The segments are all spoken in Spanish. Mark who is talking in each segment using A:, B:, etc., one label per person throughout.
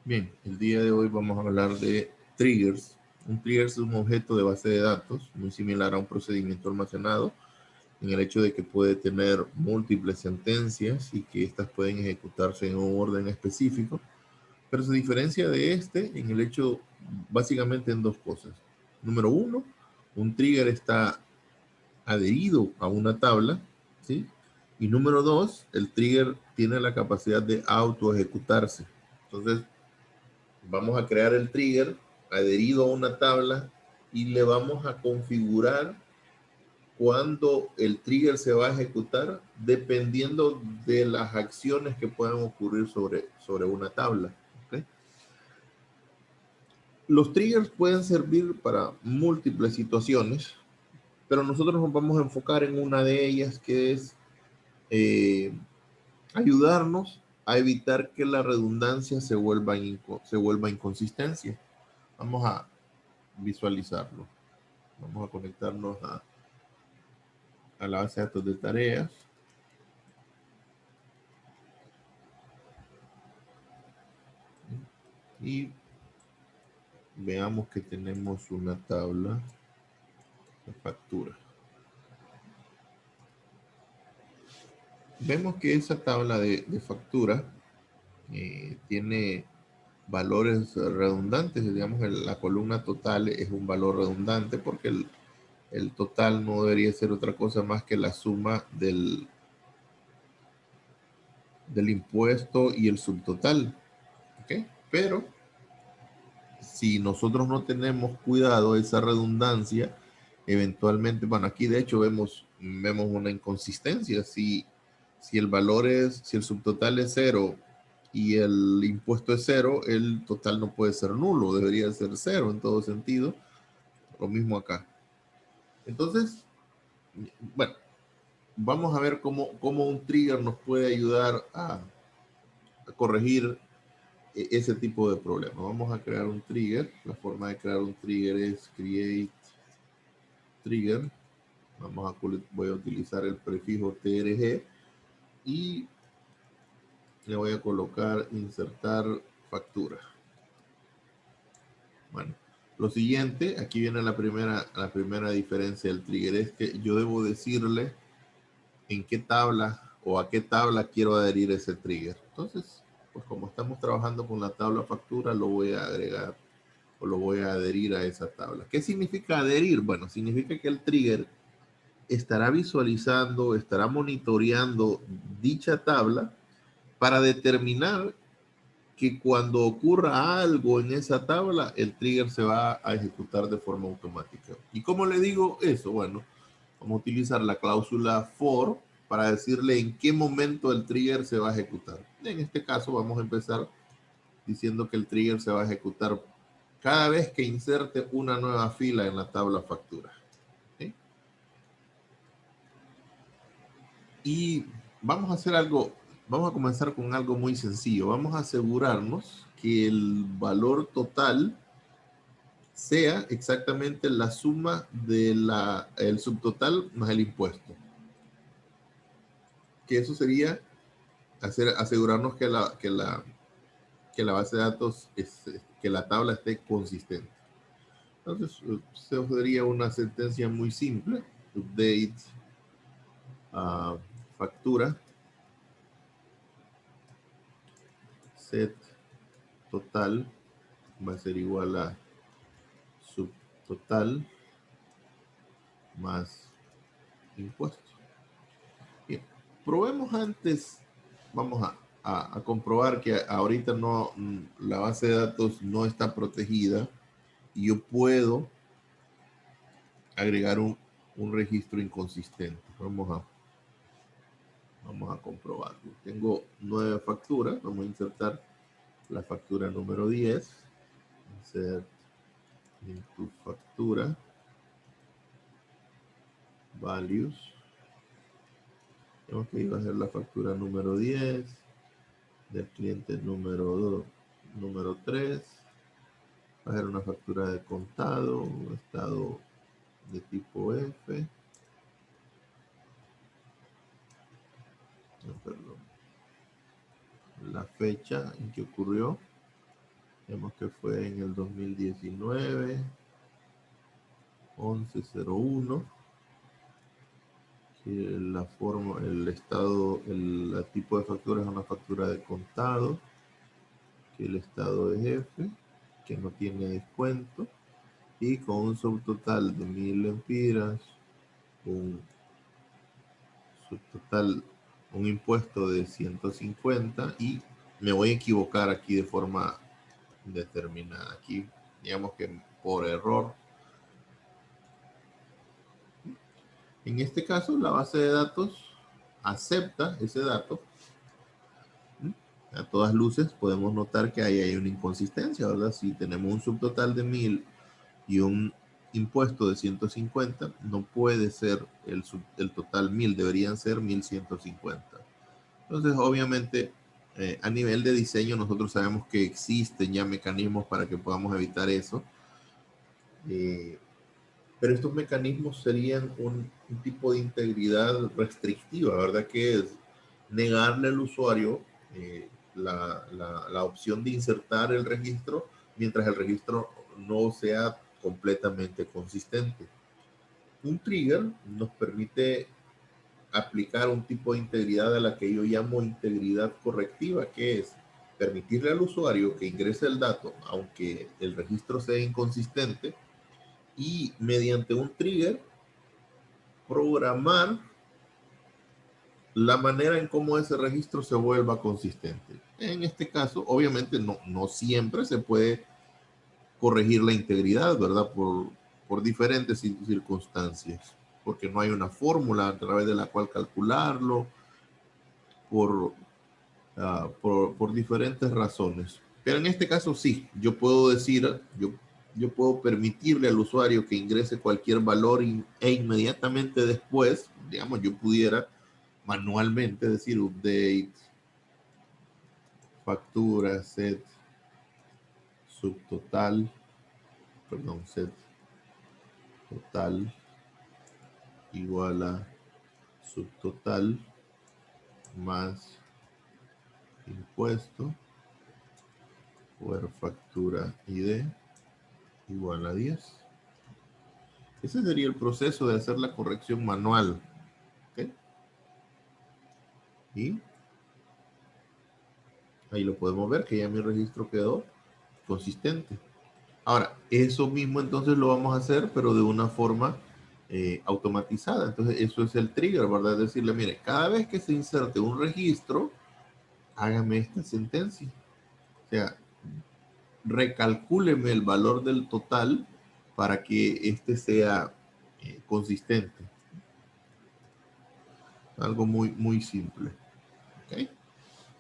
A: Bien, el día de hoy vamos a hablar de triggers. Un trigger es un objeto de base de datos muy similar a un procedimiento almacenado en el hecho de que puede tener múltiples sentencias y que éstas pueden ejecutarse en un orden específico, pero se diferencia de este en el hecho básicamente en dos cosas. Número uno, un trigger está adherido a una tabla, ¿sí? Y número dos, el trigger tiene la capacidad de auto ejecutarse. Entonces, vamos a crear el trigger adherido a una tabla y le vamos a configurar cuándo el trigger se va a ejecutar dependiendo de las acciones que puedan ocurrir sobre una tabla. ¿Okay? Los triggers pueden servir para múltiples situaciones, pero nosotros nos vamos a enfocar en una de ellas que es eh, ayudarnos a evitar que la redundancia se vuelva inconsistencia. Vamos a visualizarlo. Vamos a conectarnos a la base de datos de tareas. Y veamos que tenemos una tabla de factura. Vemos que esa tabla de factura tiene valores redundantes. Digamos, la columna total es un valor redundante porque el total no debería ser otra cosa más que la suma del impuesto y el subtotal. ¿Okay? Pero si nosotros no tenemos cuidado, esa redundancia, eventualmente, bueno, aquí de hecho vemos una inconsistencia. Si el valor si el subtotal es cero y el impuesto es cero, el total no puede ser nulo, debería ser cero en todo sentido. Lo mismo acá. Entonces, bueno, vamos a ver cómo un trigger nos puede ayudar a corregir ese tipo de problema. Vamos a crear un trigger. La forma de crear un trigger es create trigger. Voy a utilizar el prefijo trg y le voy a colocar insertar factura. Bueno, lo siguiente, aquí viene la primera diferencia del trigger, es que yo debo decirle en qué tabla o a qué tabla quiero adherir ese trigger. Entonces, pues como estamos trabajando con la tabla factura, lo voy a agregar o lo voy a adherir a esa tabla. ¿Qué significa adherir? Bueno, significa que el trigger estará visualizando, estará monitoreando dicha tabla para determinar que cuando ocurra algo en esa tabla, el trigger se va a ejecutar de forma automática. ¿Y cómo le digo eso? Bueno, vamos a utilizar la cláusula for para decirle en qué momento el trigger se va a ejecutar. En este caso vamos a empezar diciendo que el trigger se va a ejecutar cada vez que inserte una nueva fila en la tabla factura. ¿Sí? Y vamos a hacer algo, vamos a comenzar con algo muy sencillo. Vamos a asegurarnos que el valor total sea exactamente la suma del subtotal más el impuesto. Que eso sería asegurarnos que la base de datos, que la tabla esté consistente. Entonces, se sería una sentencia muy simple. Update factura set total va a ser igual a subtotal más impuesto. Bien, probemos antes, vamos a comprobar que ahorita no, la base de datos no está protegida y yo puedo agregar un registro inconsistente. Vamos a comprobarlo. Tengo 9 facturas, vamos a insertar la factura número 10. Insert into factura values. Ok, va a ser la factura número 10 del cliente número 3. Va a ser una factura de contado, un estado de tipo F. No, perdón. La fecha en que ocurrió. Vemos que fue en el 2019, 1101, que la forma, el estado, el tipo de factura es una factura de contado, que el estado es F, que no tiene descuento, y con un subtotal de 1000 lempiras, un subtotal, un impuesto de 150, y me voy a equivocar aquí de forma determinada. Aquí, digamos que por error. En este caso, la base de datos acepta ese dato. A todas luces podemos notar que ahí hay una inconsistencia, ¿verdad? Si tenemos un subtotal de 1000 y un impuesto de 150, no puede ser el total 1000, deberían ser 1150. Entonces, obviamente, a nivel de diseño, nosotros sabemos que existen ya mecanismos para que podamos evitar eso. Pero estos mecanismos serían un tipo de integridad restrictiva, ¿verdad? Que es negarle al usuario la opción de insertar el registro mientras el registro no sea completamente consistente. Un trigger nos permite aplicar un tipo de integridad a la que yo llamo integridad correctiva, que es permitirle al usuario que ingrese el dato, aunque el registro sea inconsistente, y mediante un trigger programar la manera en cómo ese registro se vuelva consistente. En este caso, obviamente no siempre se puede corregir la integridad, ¿verdad? Por diferentes circunstancias, porque no hay una fórmula a través de la cual calcularlo, por, por diferentes razones. Pero en este caso sí, yo puedo decir, yo puedo permitirle al usuario que ingrese cualquier valor e inmediatamente después, digamos, yo pudiera manualmente decir update, factura, set, subtotal, perdón, set total igual a subtotal más impuesto por factura ID igual a 10. Ese sería el proceso de hacer la corrección manual. ¿Okay? Y ahí lo podemos ver que ya mi registro quedó consistente. Ahora, eso mismo entonces lo vamos a hacer, pero de una forma automatizada. Entonces, eso es el trigger, ¿verdad? Decirle, mire, cada vez que se inserte un registro, hágame esta sentencia. O sea, recalcúleme el valor del total para que este sea consistente. Algo muy, muy simple. ¿Okay?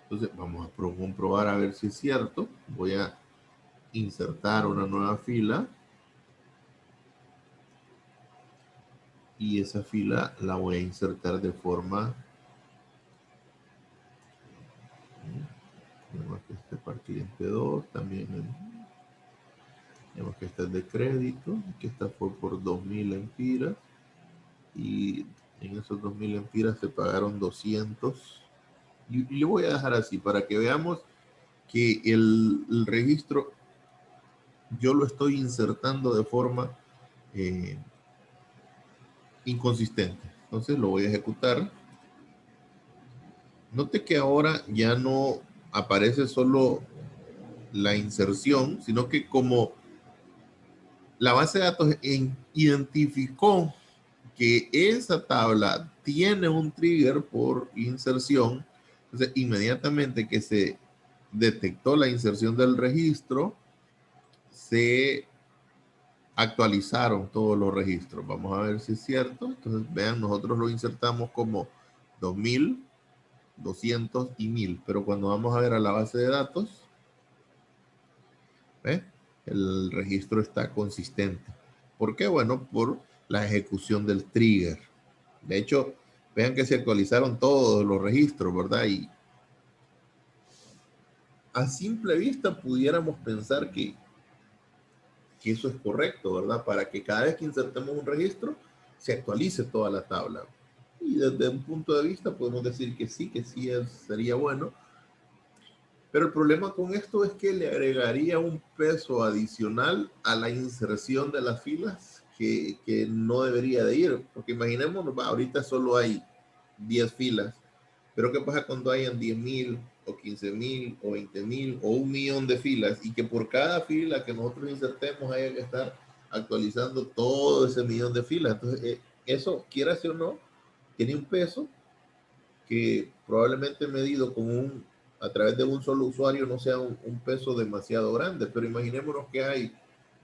A: Entonces, vamos a comprobar a ver si es cierto. Voy a insertar una nueva fila. Y esa fila la voy a insertar de forma, vemos que este para cliente 2 también, vemos que este es de crédito, que esta fue por 2000 lempiras, y en esos 2000 lempiras se pagaron 200, y le voy a dejar así para que veamos que el registro yo lo estoy insertando de forma eh, inconsistente. Entonces lo voy a ejecutar. Note que ahora ya no aparece solo la inserción, sino que como la base de datos identificó que esa tabla tiene un trigger por inserción, entonces inmediatamente que se detectó la inserción del registro, se actualizaron todos los registros. Vamos a ver si es cierto. Entonces, vean, nosotros lo insertamos como 2000, 200 y 1000, pero cuando vamos a ver a la base de datos, ¿ve? El registro está consistente. ¿Por qué? Bueno, por la ejecución del trigger. De hecho, vean que se actualizaron todos los registros, ¿verdad? Y a simple vista pudiéramos pensar que eso es correcto, ¿verdad? Para que cada vez que insertemos un registro, se actualice toda la tabla. Y desde un punto de vista podemos decir que sí sería bueno, Pero el problema con esto es que le agregaría un peso adicional a la inserción de las filas que no debería de ir. Porque imaginémonos, ahorita solo hay 10 filas, pero ¿qué pasa cuando hayan 10,000 o 15,000 o 20,000 o 1,000,000 de filas y que por cada fila que nosotros insertemos haya que estar actualizando todo ese millón de filas? Entonces, eso, quiera o no, tiene un peso que probablemente medido con a través de un solo usuario no sea un peso demasiado grande, pero imaginémonos que hay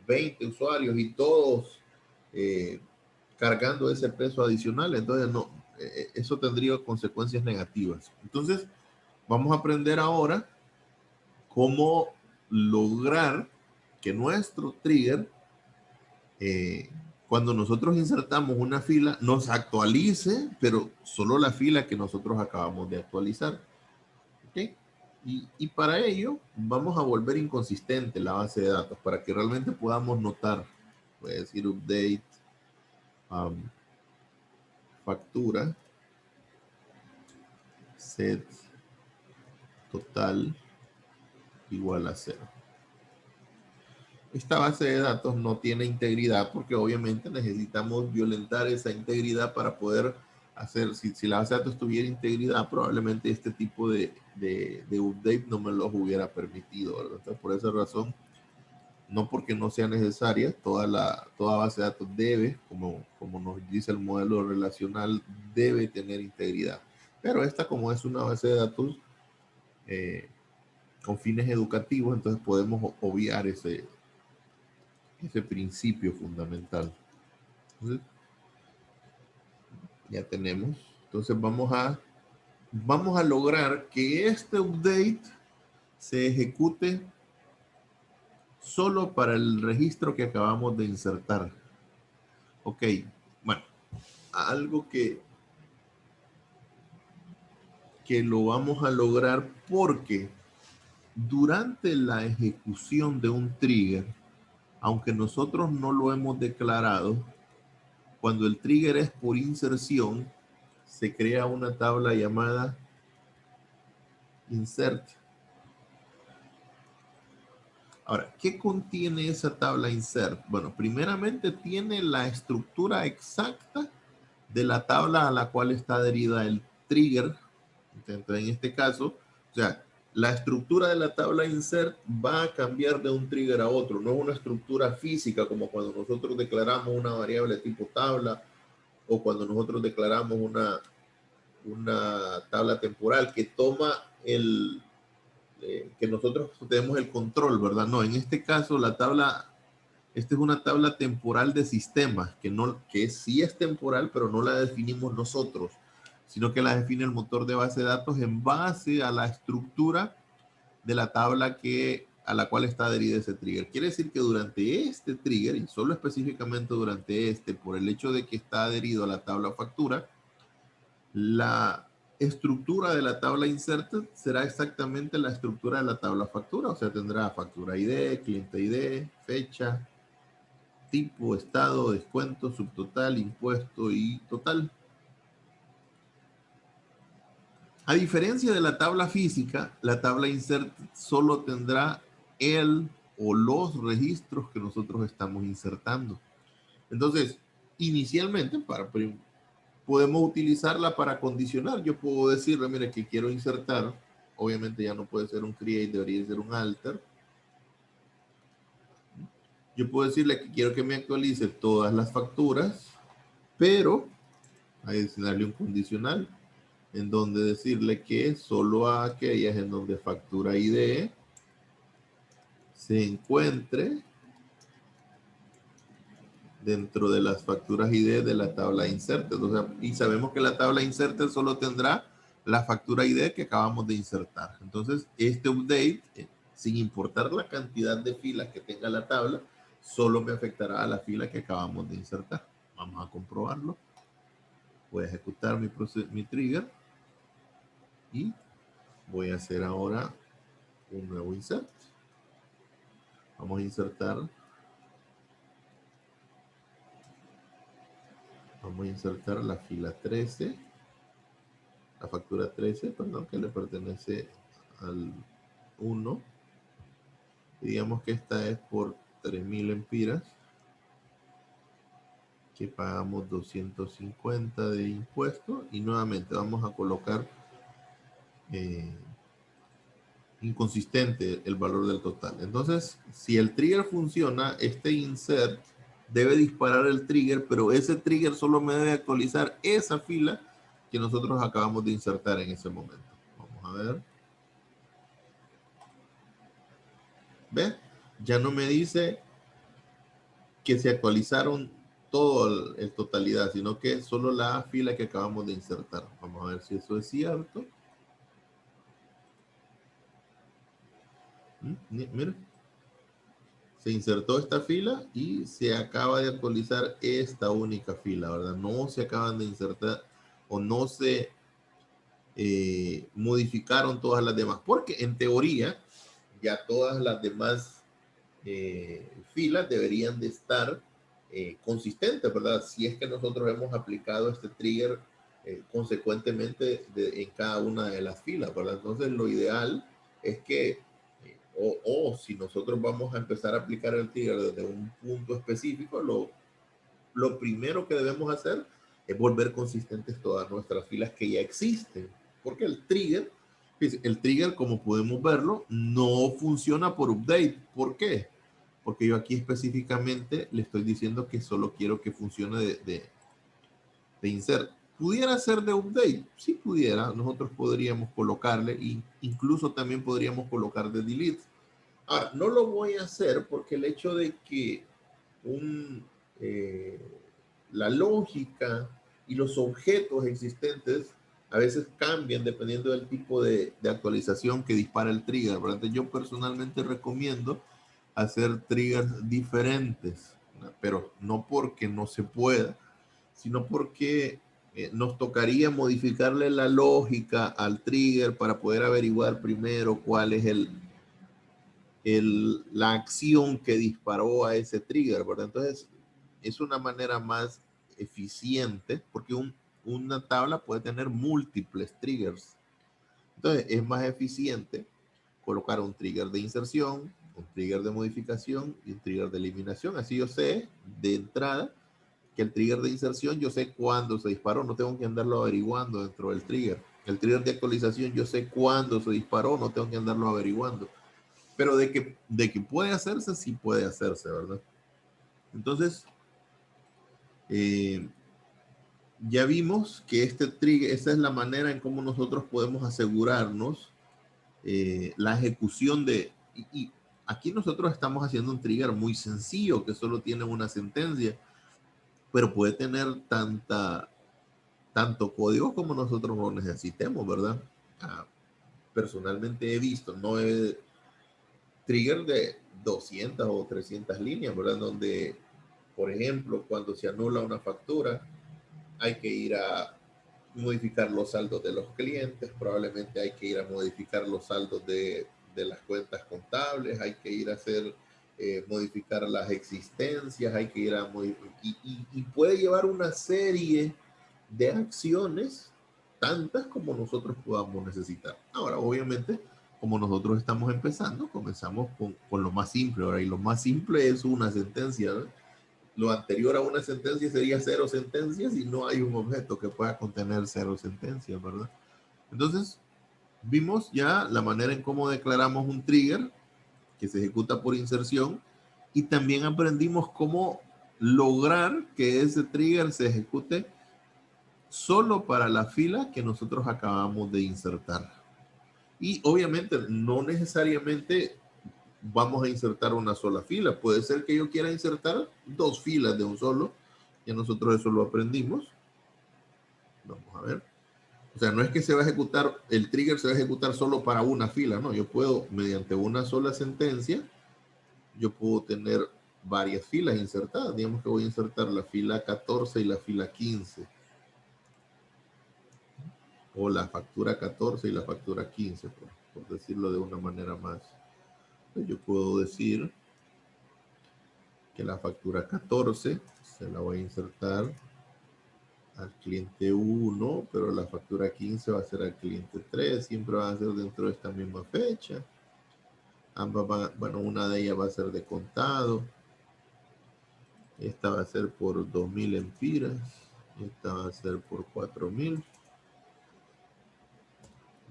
A: 20 usuarios y todos eh, cargando ese peso adicional, entonces no, eso tendría consecuencias negativas. Entonces, vamos a aprender ahora cómo lograr que nuestro trigger, eh, cuando nosotros insertamos una fila, nos actualice, pero solo la fila que nosotros acabamos de actualizar. ¿Okay? Y para ello vamos a volver inconsistente la base de datos para que realmente podamos notar. Voy a decir update factura set total igual a 0. Esta base de datos no tiene integridad porque obviamente necesitamos violentar esa integridad para poder hacer, si la base de datos tuviera integridad, probablemente este tipo de update no me los hubiera permitido, ¿verdad? Entonces, por esa razón, no porque no sea necesaria, toda base de datos debe, como nos dice el modelo relacional, debe tener integridad. Pero esta, como es una base de datos con fines educativos, entonces podemos obviar ese principio fundamental. Entonces, ya tenemos. Entonces vamos a lograr que este update se ejecute solo para el registro que acabamos de insertar. Ok, bueno, algo que lo vamos a lograr porque durante la ejecución de un trigger, aunque nosotros no lo hemos declarado, cuando el trigger es por inserción, se crea una tabla llamada insert. Ahora, ¿qué contiene esa tabla insert? Bueno, primeramente tiene la estructura exacta de la tabla a la cual está adherida el trigger. Entonces, en este caso, o sea, la estructura de la tabla insert va a cambiar de un trigger a otro. No es una estructura física como cuando nosotros declaramos una variable tipo tabla o cuando nosotros declaramos una tabla temporal que toma que nosotros tenemos el control, ¿verdad? No, en este caso la tabla, esta es una tabla temporal de sistemas, que sí es temporal, pero no la definimos nosotros, sino que la define el motor de base de datos en base a la estructura de la tabla a la cual está adherido ese trigger. Quiere decir que durante este trigger, y solo específicamente durante por el hecho de que está adherido a la tabla factura, la estructura de la tabla inserted será exactamente la estructura de la tabla factura, o sea, tendrá factura ID, cliente ID, fecha, tipo, estado, descuento, subtotal, impuesto y total. A diferencia de la tabla física, la tabla insert solo tendrá el o los registros que nosotros estamos insertando. Entonces, inicialmente, podemos utilizarla para condicionar. Yo puedo decirle, mire, que quiero insertar, obviamente ya no puede ser un create, debería ser un alter. Yo puedo decirle que quiero que me actualice todas las facturas, pero hay que darle un condicional en donde decirle que solo a aquellas en donde factura ID se encuentre dentro de las facturas ID de la tabla inserted. O sea, y sabemos que la tabla inserted solo tendrá la factura ID que acabamos de insertar. Entonces, este update, sin importar la cantidad de filas que tenga la tabla, solo me afectará a la fila que acabamos de insertar. Vamos a comprobarlo. Voy a ejecutar mi trigger y voy a hacer ahora un nuevo insert. Vamos a insertar. Vamos a insertar la fila 13, la factura 13, perdón, que le pertenece al 1. Digamos que esta es por 3.000 empiras, que pagamos 250 de impuesto, y nuevamente vamos a colocar inconsistente el valor del total. Entonces, si el trigger funciona, este insert debe disparar el trigger, pero ese trigger solo me debe actualizar esa fila que nosotros acabamos de insertar en ese momento. Vamos a ver. ¿Ves? Ya no me dice que se actualizaron todo el totalidad, sino que solo la fila que acabamos de insertar. Vamos a ver si eso es cierto. Mira, se insertó esta fila y se acaba de actualizar esta única fila, ¿verdad? No se acaban de insertar o no se modificaron todas las demás, porque en teoría ya todas las demás filas deberían de estar consistentes, ¿verdad? Si es que nosotros hemos aplicado este trigger consecuentemente en cada una de las filas, ¿verdad? Entonces lo ideal es que, o si nosotros vamos a empezar a aplicar el trigger desde un punto específico, lo primero que debemos hacer es volver consistentes todas nuestras filas que ya existen, porque el trigger, como podemos verlo, no funciona por update. ¿Por qué? Porque yo aquí específicamente le estoy diciendo que solo quiero que funcione de insert. ¿Pudiera ser de update? Sí pudiera. Nosotros podríamos colocarle, e incluso también podríamos colocar de delete. Ahora, no lo voy a hacer porque el hecho de que un, eh, la lógica y los objetos existentes a veces cambian dependiendo del tipo de actualización que dispara el trigger, ¿verdad? Yo personalmente recomiendo hacer triggers diferentes, ¿no? Pero no porque no se pueda, sino porque nos tocaría modificarle la lógica al trigger para poder averiguar primero cuál es la acción que disparó a ese trigger, ¿verdad? Entonces, es una manera más eficiente porque una tabla puede tener múltiples triggers. Entonces, es más eficiente colocar un trigger de inserción, un trigger de modificación y un trigger de eliminación. Así yo sé de entrada que el trigger de inserción, yo sé cuándo se disparó, no tengo que andarlo averiguando dentro del trigger. El trigger de actualización, yo sé cuándo se disparó, no tengo que andarlo averiguando. Pero de que puede hacerse, sí puede hacerse, ¿verdad? Entonces, eh, ya vimos que este trigger, esa es la manera en cómo nosotros podemos asegurarnos la ejecución y aquí nosotros estamos haciendo un trigger muy sencillo que solo tiene una sentencia, pero puede tener tanto código como nosotros lo necesitemos, ¿verdad? Ah, personalmente he visto, no he trigger de 200 o 300 líneas, ¿verdad? Donde, por ejemplo, cuando se anula una factura, hay que ir a modificar los saldos de los clientes, probablemente hay que ir a modificar los saldos de las cuentas contables, hay que ir a hacer, modificar las existencias, hay que ir a modificar, y puede llevar una serie de acciones, tantas como nosotros podamos necesitar. Ahora, obviamente, como nosotros estamos empezando, comenzamos con lo más simple, ¿verdad? Y lo más simple es una sentencia, ¿verdad? Lo anterior a una sentencia sería 0 sentencias y no hay un objeto que pueda contener 0 sentencias, ¿verdad? Entonces, vimos ya la manera en cómo declaramos un trigger que se ejecuta por inserción y también aprendimos cómo lograr que ese trigger se ejecute solo para la fila que nosotros acabamos de insertar. Y obviamente no necesariamente vamos a insertar una sola fila. Puede ser que yo quiera insertar 2 filas de un solo. Ya nosotros eso lo aprendimos. Vamos a ver. O sea, no es que se va a ejecutar, el trigger se va a ejecutar solo para una fila, no. Yo puedo, mediante una sola sentencia, yo puedo tener varias filas insertadas. Digamos que voy a insertar la fila 14 y la fila 15. O la factura 14 y la factura 15, por decirlo de una manera más. Yo puedo decir que la factura 14 se la voy a insertar al cliente 1, pero la factura 15 va a ser al cliente 3, siempre van a ser dentro de esta misma fecha. Ambas van, bueno, una de ellas va a ser de contado. Esta va a ser por 2000 lempiras. Esta va a ser por 4000.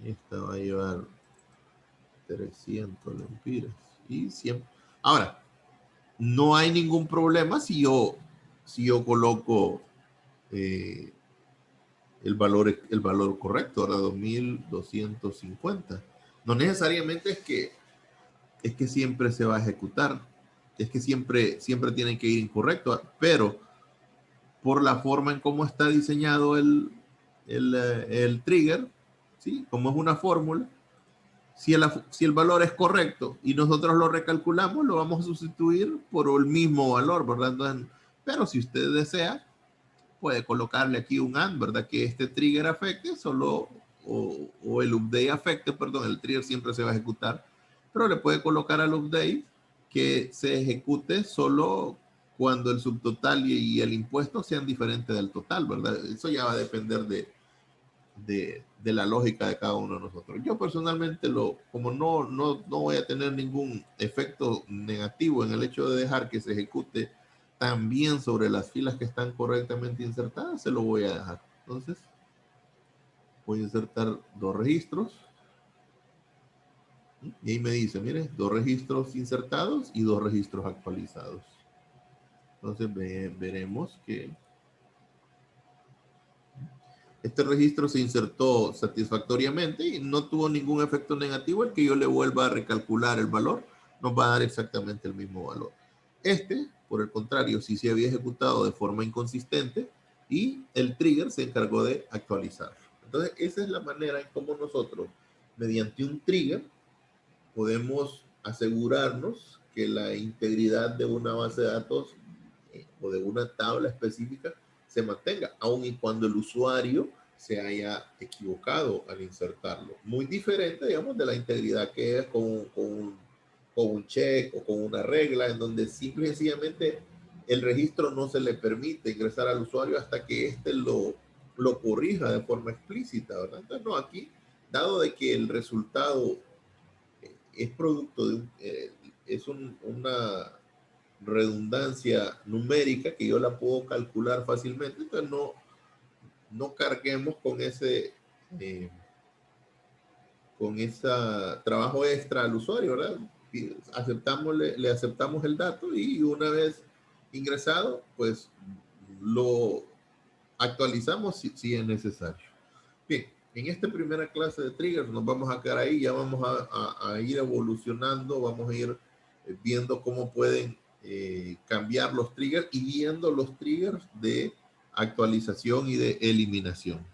A: Esta va a llevar 300 lempiras. Y 100. Ahora, no hay ningún problema si yo coloco el valor correcto, ahora 2250. No necesariamente es que siempre se va a ejecutar, es que siempre tiene que ir incorrecto, pero por la forma en cómo está diseñado el trigger, ¿sí? Como es una fórmula, si el valor es correcto y nosotros lo recalculamos, lo vamos a sustituir por el mismo valor, ¿verdad? Entonces, pero si usted desea, puede colocarle aquí un AND, ¿verdad? Que este trigger afecte solo, o el update afecte, perdón, el trigger siempre se va a ejecutar, pero le puede colocar al update que se ejecute solo cuando el subtotal y el impuesto sean diferentes del total, ¿verdad? Eso ya va a depender de la lógica de cada uno de nosotros. Yo personalmente, como no voy a tener ningún efecto negativo en el hecho de dejar que se ejecute también sobre las filas que están correctamente insertadas, se lo voy a dejar. Entonces, voy a insertar dos registros. Y ahí me dice, mire, dos registros insertados y dos registros actualizados. Entonces, veremos que este registro se insertó satisfactoriamente y no tuvo ningún efecto negativo. El que yo le vuelva a recalcular el valor nos va a dar exactamente el mismo valor. Este, por el contrario, sí se había ejecutado de forma inconsistente y el trigger se encargó de actualizar. Entonces, esa es la manera en cómo nosotros, mediante un trigger, podemos asegurarnos que la integridad de una base de datos o de una tabla específica se mantenga, aun y cuando el usuario se haya equivocado al insertarlo. Muy diferente, digamos, de la integridad que es con un check o con una regla, en donde simple y sencillamente el registro no se le permite ingresar al usuario hasta que éste lo corrija de forma explícita, ¿verdad? Entonces, no, aquí, dado de que el resultado es producto de una redundancia numérica que yo la puedo calcular fácilmente, entonces no carguemos eh, con ese trabajo extra al usuario, ¿verdad? Le aceptamos el dato y una vez ingresado, pues lo actualizamos si es necesario. Bien, en esta primera clase de triggers nos vamos a quedar ahí, ya vamos a ir evolucionando, vamos a ir viendo cómo pueden cambiar los triggers y viendo los triggers de actualización y de eliminación.